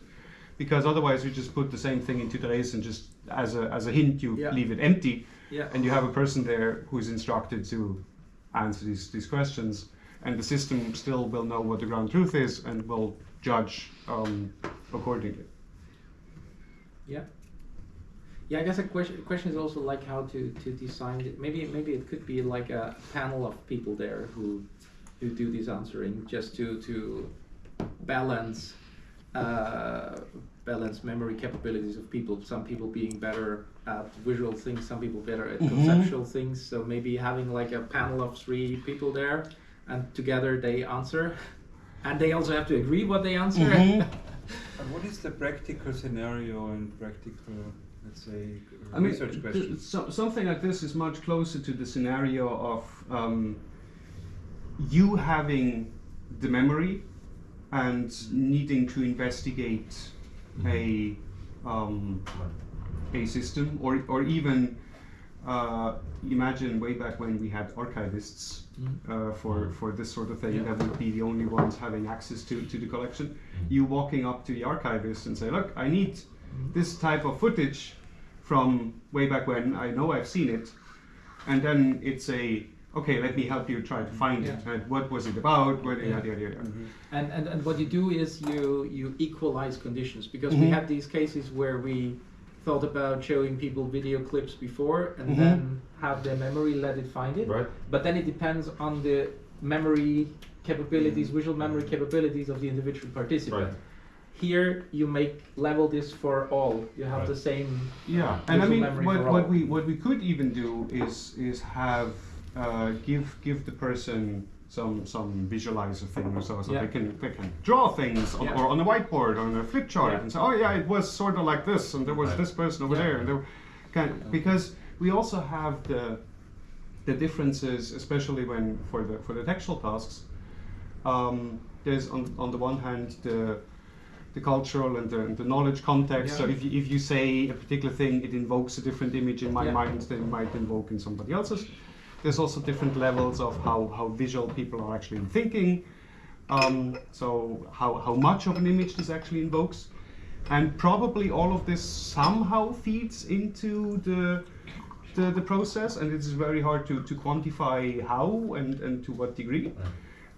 Because otherwise you just put the same thing into trace and just as a hint you leave it empty, and you have a person there who is instructed to answer these questions, and the system still will know what the ground truth is and will judge accordingly. Yeah, I guess a question is also like how to design it. Maybe it could be like a panel of people there who do this answering, just to balance memory capabilities of people. Some people being better at visual things, some people better at conceptual things. So maybe having like a panel of 3 people there, and together they answer, and they also have to agree what they answer. What is the practical scenario and practical, let's say, I research mean, questions? Something like this is much closer to the scenario of you having the memory and needing to investigate a system, or even imagine way back when we had archivists for this sort of thing, that would be the only ones having access to the collection. You walking up to the archivist and say, look, I need this type of footage from way back when, I know I've seen it, and then it's okay, let me help you try to find it. Right? What was it about? And what you do is you equalize conditions, because we had these cases where we thought about showing people video clips before and then have their memory let it find it. Right. But then it depends on the memory capabilities, visual memory capabilities of the individual participant. Right. Here you level this for all. You have the same. Yeah, and I mean what we could even do is have give the person some visualizer thing or so Yeah. they can draw things on, Yeah. or on a whiteboard or on a flip chart Yeah. and say, oh yeah, it was sort of like this, and there was Right. this person over Yeah. there, and there because we also have the differences, especially when for the textual tasks. There's on the one hand the cultural and the knowledge context. So Yeah. if you say a particular thing, it invokes a different image in my Yeah. mind than it might invoke in somebody else's. There's also different levels of how visual people are actually thinking. So how much of an image this actually invokes. And probably all of this somehow feeds into the process, and it's very hard to quantify how and to what degree.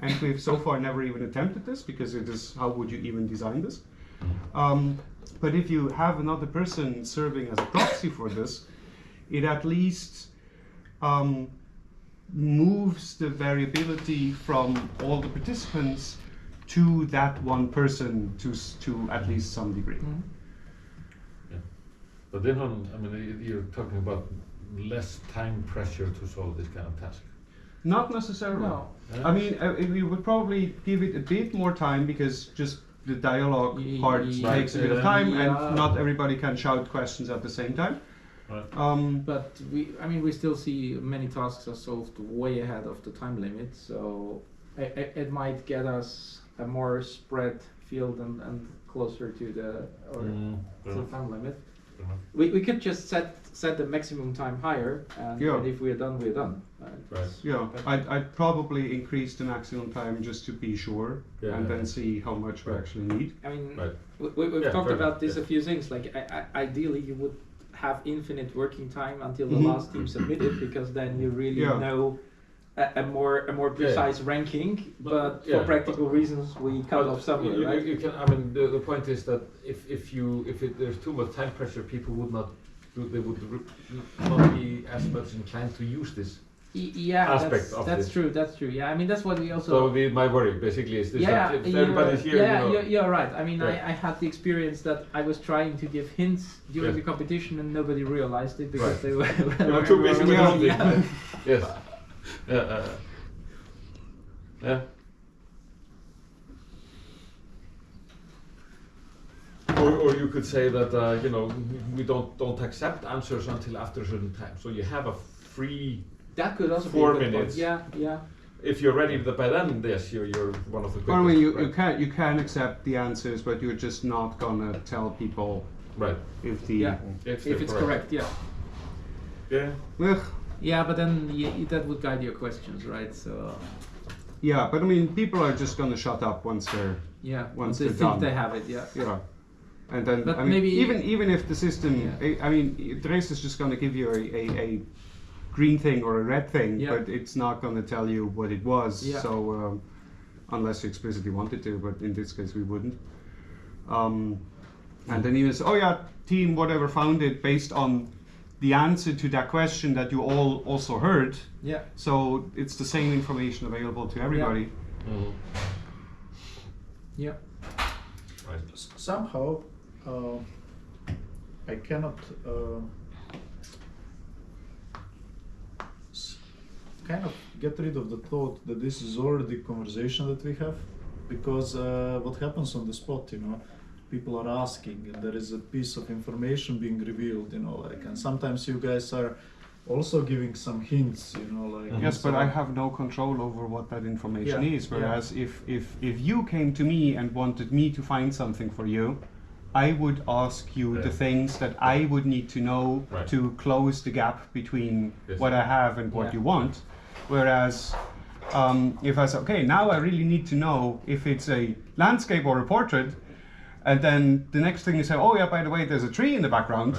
And we've so far never even attempted this, because it is, how would you even design this? But if you have another person serving as a proxy for this, it at least moves the variability from all the participants to that one person to at least some degree. Yeah. But then you're talking about less time pressure to solve this kind of task. Not necessarily. No. Yeah. I mean, we would probably give it a bit more time, because just the dialogue part takes a bit of time, Yeah. and not everybody can shout questions at the same time. Right. But we still see many tasks are solved way ahead of the time limit, so it might get us a more spread field and closer to the time limit. We could just set the maximum time higher, and if we're done, we're done. Right. Yeah, I'd probably increase the maximum time just to be sure, and then see how much we actually need. I mean, Right. we've talked fair about enough, this yeah. a few things. Like, ideally, you would have infinite working time until the last team submitted, because then you really know a more precise ranking. But for practical reasons, we cut off somewhere, right? You can. I mean, the point is that if there's too much time pressure, people would not be as much inclined to use this. Yeah, aspect of that's this. true. That's true. Yeah, I mean that's what we also. So my worry basically is this: that if everybody's here, you're right. I mean, I had the experience that I was trying to give hints during the competition, and nobody realized it because they were too busy with something. Yeah. Yes. Yeah. Or you could say that we don't accept answers until after a certain time. So you have a free. That could also 4 be a good minutes. point. Yeah. If you're ready by then, yes, you're one of the quickest. Well, I mean, you can accept the answers, but you're just not gonna tell people if the if it's correct. Yeah. Ugh. Yeah, but then that would guide your questions, right? So. Yeah, but I mean, people are just gonna shut up once they're once they they're think done. they have it. Yeah. Yeah. And then, But I mean, maybe even if the system, I mean, Trace is just going to give you a green thing or a red thing, but it's not going to tell you what it was. Yeah. So, unless you explicitly wanted to, but in this case we wouldn't. And then he was, oh yeah, team whatever found it based on the answer to that question that you all also heard. Yeah. So it's the same information available to everybody. Yeah. Somehow, I cannot kind of get rid of the thought that this is already conversation that we have, because what happens on the spot, people are asking, and there is a piece of information being revealed, and sometimes you guys are also giving some hints, Yes, but I have no control over what that information is. Whereas if you came to me and wanted me to find something for you, I would ask you the things that I would need to know to close the gap between what I have and what you want. Whereas if I say, okay, now I really need to know if it's a landscape or a portrait, and then the next thing you say, oh yeah, by the way, there's a tree in the background.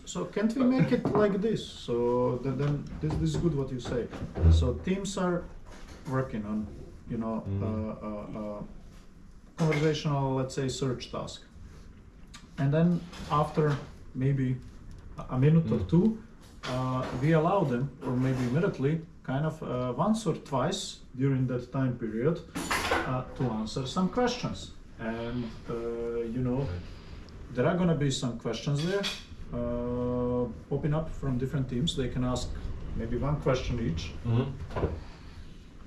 So can't we make it like this? So then this is good what you say. So teams are working on, conversational, let's say, search task. And then after maybe a minute or two, we allow them, or maybe immediately, kind of once or twice during that time period, to answer some questions. And there are gonna be some questions there popping up from different teams. They can ask maybe one question each.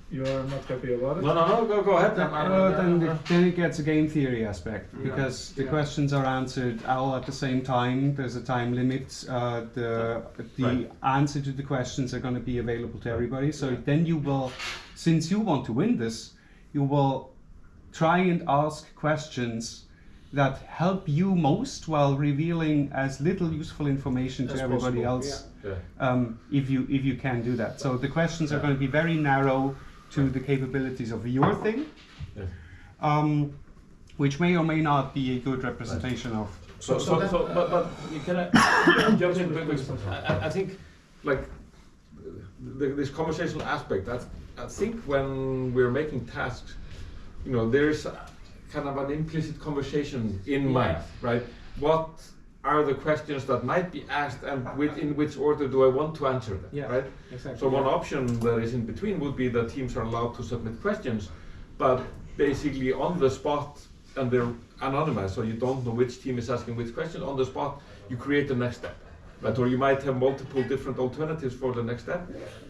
You are not happy about it? No, go ahead. Then it gets a game theory aspect because the questions are answered all at the same time. There's a time limit. The answer to the questions are going to be available to everybody. So then you will, since you want to win this, you will try and ask questions that help you most while revealing as little useful information to everybody else. If you can do that. So the questions are going to be very narrow to the capabilities of your thing, which may or may not be a good representation of. But you can jump in quickly. I think like this conversational aspect. I think when we're making tasks, there's kind of an implicit conversation in mind, right? What are the questions that might be asked, and in which order do I want to answer them, right? Exactly. So one option that is in between would be that teams are allowed to submit questions, but basically on the spot, and they're anonymized, so you don't know which team is asking which question. On the spot, you create the next step, right? Or you might have multiple different alternatives for the next step.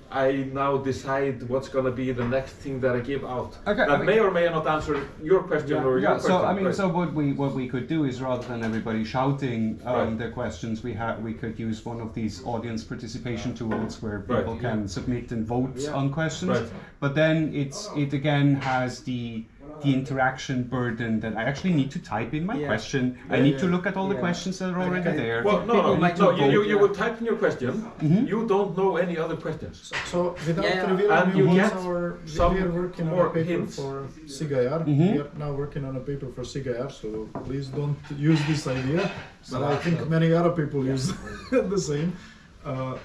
I now decide what's going to be the next thing that I give out. That may or may not answer your question or your question. So what we could do is, rather than everybody shouting their questions, we could use one of these audience participation tools where people can submit and vote on questions. But then it again has the interaction burden that I actually need to type in my question. I need to look at all the questions that are already there. Well, no. You would type in your question. You don't know any other questions. So without revealing you get we are working on a paper hints for SIGIR. We are now working on a paper for SIGIR, so please don't use this idea. But I think many other people use the same.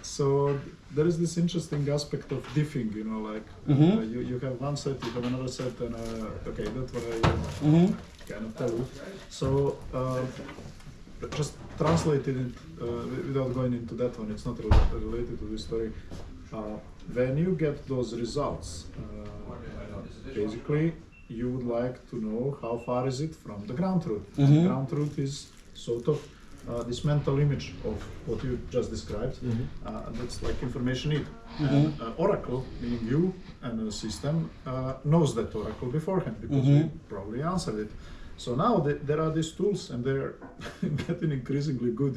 So there is this interesting aspect of diffing, you have one set, you have another set, and okay, that's what I kind of tell you. So just translating it without going into that one, it's not related to this story. When you get those results, basically you would like to know how far is it from the ground truth. The ground truth is sort of this mental image of what you just described, that's like information need. And Oracle, meaning you and the system, knows that Oracle beforehand because we probably answered it. So now there are these tools and they're getting increasingly good,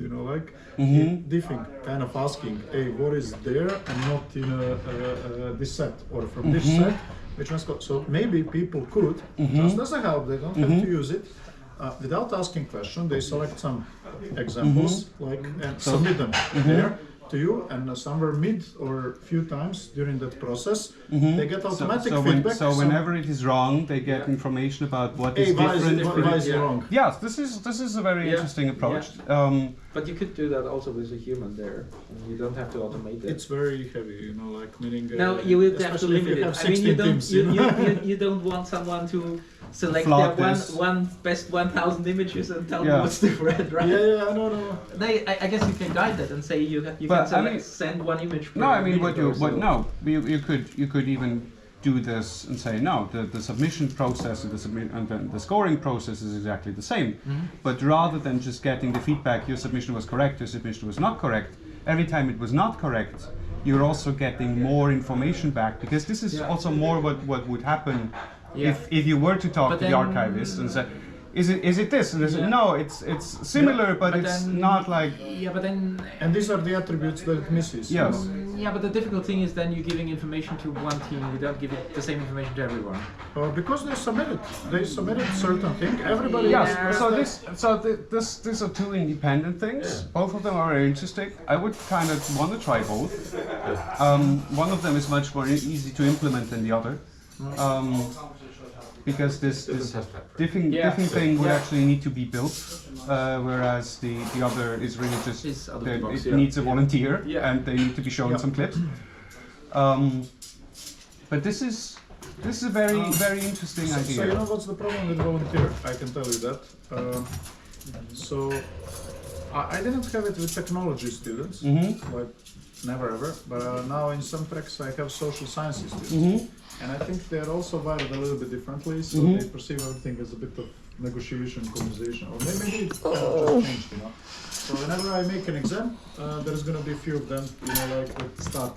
diffing, kind of asking, hey, what is there and not in this set or from this set, which one's got. So maybe people could, just as a help, they don't have to use it. Without asking question, they select some examples and submit them there to you, and somewhere mid or few times during that process, they get automatic feedback. So whenever it is wrong, they get information about what is different. Why is it wrong? Yes, this is a very interesting approach. But you could do that also with a human there. You don't have to automate it. It's very heavy, meaning. No, you will have to limit it. I mean, you don't want someone to select their one best 1,000 images and tell them what's different, right? No. I guess you can guide that and say you can send one image. No, I mean you could even do this and say no. The submission process and the scoring process is exactly the same. But rather than just getting the feedback, your submission was correct, your submission was not correct. Every time it was not correct, you're also getting more information back, because this is also more what would happen if you were to talk to the archivist and say, is it this? And they say, no, it's similar, but it's then, not like. Yeah, but then. And these are the attributes that it misses. Yes. Yeah, but the difficult thing is then you're giving information to one team without giving the same information to everyone. Because they submitted certain thing. Everybody. Yes. These are two independent things. Both of them are very interesting. I would kind of want to try both. One of them is much more easy to implement than the other. Because this diffing thing would actually need to be built, whereas the other is really just it needs a volunteer and they need to be shown some clips. But this is a very interesting idea. So you know what's the problem with volunteer? I can tell you that. So I didn't have it with technology students, like never ever. But now in some tracks I have social sciences students. And I think they're also wired a little bit differently, so they perceive everything as a bit of negotiation, conversation, or maybe it kind of just changed, So whenever I make an exam, there's going to be a few of them, that start,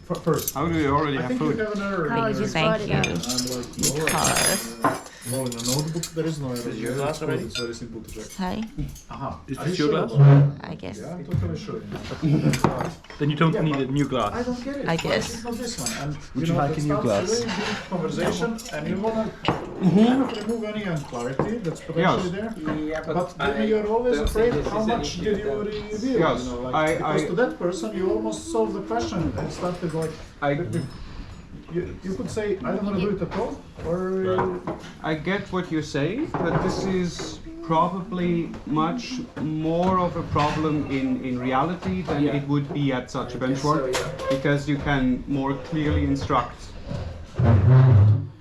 First. How do you already I have think food? you have an error. Oh, in you your thank slide. you. I'm like, Because. well, in a notebook there is no error. Is your It's glass good, ready? It's very simple to check. Hi, Aha. Is Are this you your sure glass? about that? I guess. Yeah, I'm totally sure. Yeah. Then you don't Yeah, need but a new I glass. don't get it. I Why guess. is it not this one? And Would you like it a new starts glass? a very deep conversation, and you wanna kind of remove any unclarity that's potentially there. Yeah, But then you're always don't afraid think this how is an much issue did you that- reveal? Yes, You know, like, because I- to that person you almost solved the question and started like you could say I don't want to do it at all, or I get what you're saying, but this is probably much more of a problem in reality than Yeah. it would be at such a I guess benchmark, so, yeah. because you can more clearly instruct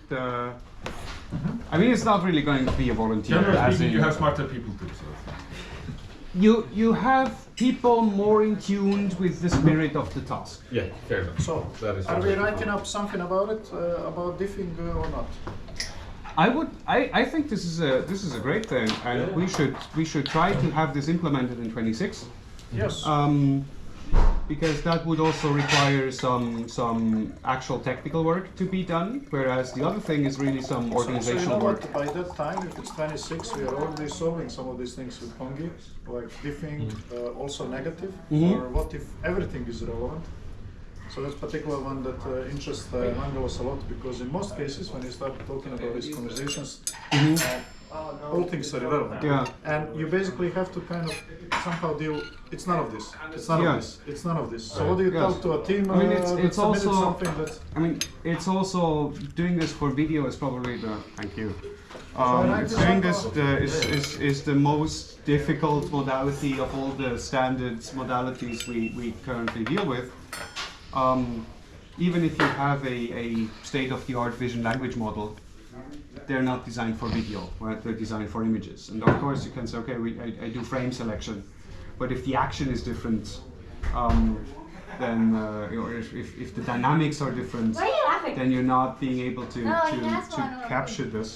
the. I mean, it's not really going to be a volunteer. Generally As speaking, in, you have smarter people too. So. you have people more in tune with the spirit of the task. Yeah, fair enough. so. That is Are we very writing cool. up something about it, about diffing or not? I think this is a great thing, and we should try to have this implemented in 26. Yes. Because that would also require some actual technical work to be done, whereas the other thing is really some So you organizational know work. what, by that time, if it's 26, we are already solving some of these things with Hongi, like diffing, also negative, or what if everything is relevant. So that's particular one that interests Angelos a lot, because in most cases, when you start talking about these conversations, all things are irrelevant. Yeah. And you basically have to kind of somehow deal, it's none of this, it's none Yeah. of this, it's none of this. So what do you Yes. talk to a team I mean, it's that submitted also- something that... I mean, it's also doing this for video is probably the like it's this doing one? this is the most difficult modality of all the standard modalities we currently deal with. Even if you have a state-of-the-art vision language model, they're not designed for video, right? They're designed for images. And of course you can say, okay, I do frame selection, but if the action is different, then or if the dynamics are different, Why are you laughing? then you're not being able to, No, he has to one. capture this.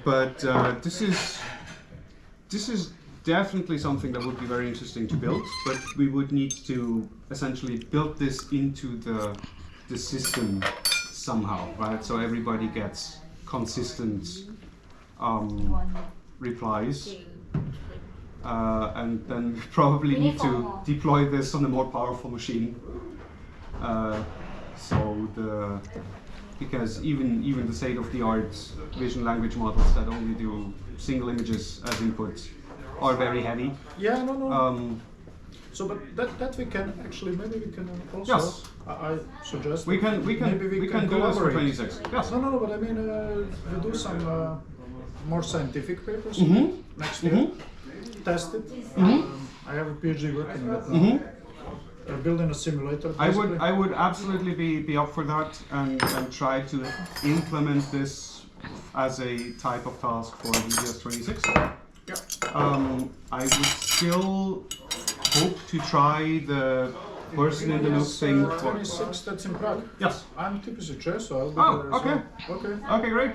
But this is definitely something that would be very interesting to build, but we would need to essentially build this into the system somehow, right? So everybody gets consistent replies. And then probably need to deploy this on a more powerful machine. Because even the state-of-the-art vision language models that only do single images as input are very heavy. Yeah, no. So, but that we can actually, maybe we can also. Yes. I suggest We can maybe do this for collaborate. 26. Yes. No, but I mean, we do some more scientific papers next year. Test it. I have a PhD working on that now. Building a simulator. Basically. I would absolutely be up for that and try to implement this as a type of task for VGS 26. Yeah. I would still hope to try the person in the loop thing for 26. That's in Prague. Yes. I'm typically chair, so I'll be Oh, there as okay. well. Okay. Okay, great.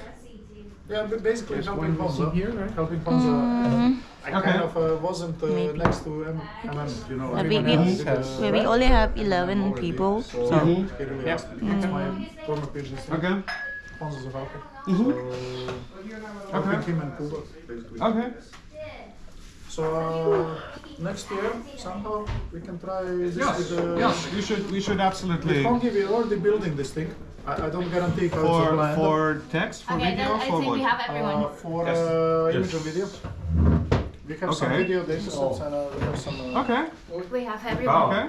Yeah, but basically helping Ponza. here, right? Helping Ponza. I Okay. kind of wasn't Maybe. next to MM, you know. But we everyone else did, we only have 11 already. people, So so he really asked me. It's my former PhD student. Okay. Ponza's a helper. Mhm. So helping Okay. him and Kuba, basically. Okay. So next year somehow we can try this Yes. with the. Yes. We should absolutely With Hongi, we're already building this thing. I don't guarantee how it's going to end up. for text, for Okay, video, then I for think we what? have everyone. For Yes. image and video. We have some Okay. video data sets and we have some. Okay. We have everyone. Okay.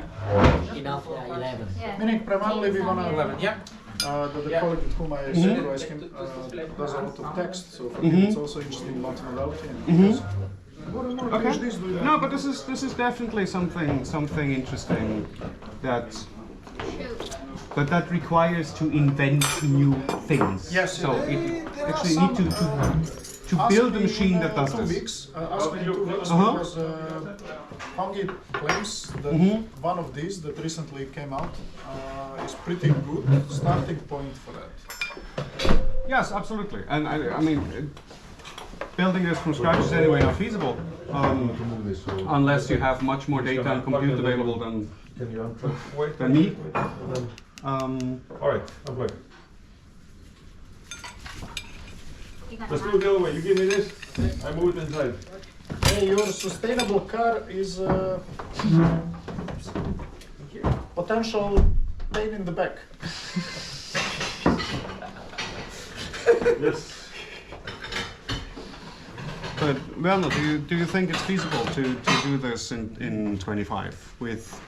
Enough, 11. Yeah. Meaning primarily we wanna. 11, yeah. The colleague with whom I supervise him does a lot of text, so for him it's also interesting multimodality. And more and more Okay. PhDs do that. No, but this is definitely something interesting that. But that requires to invent new things. Yes, So there it are actually some, need to Ask build a me machine in, that does 2 this. weeks. Ask me in 2 weeks Uh-huh. because Hongi claims that one of these that recently came out is pretty good starting point for that. Yes, absolutely. And I mean, building this from scratch is anyway not feasible unless you have much more data and compute available than Can you unplug? Wait. Then me? Wait, and then- All right, unplug. Let's do it the other way. You give me this. I move it inside. Hey, your sustainable car is potential pain in the back. Yes. But Werner, do you think it's feasible to do this in 25 with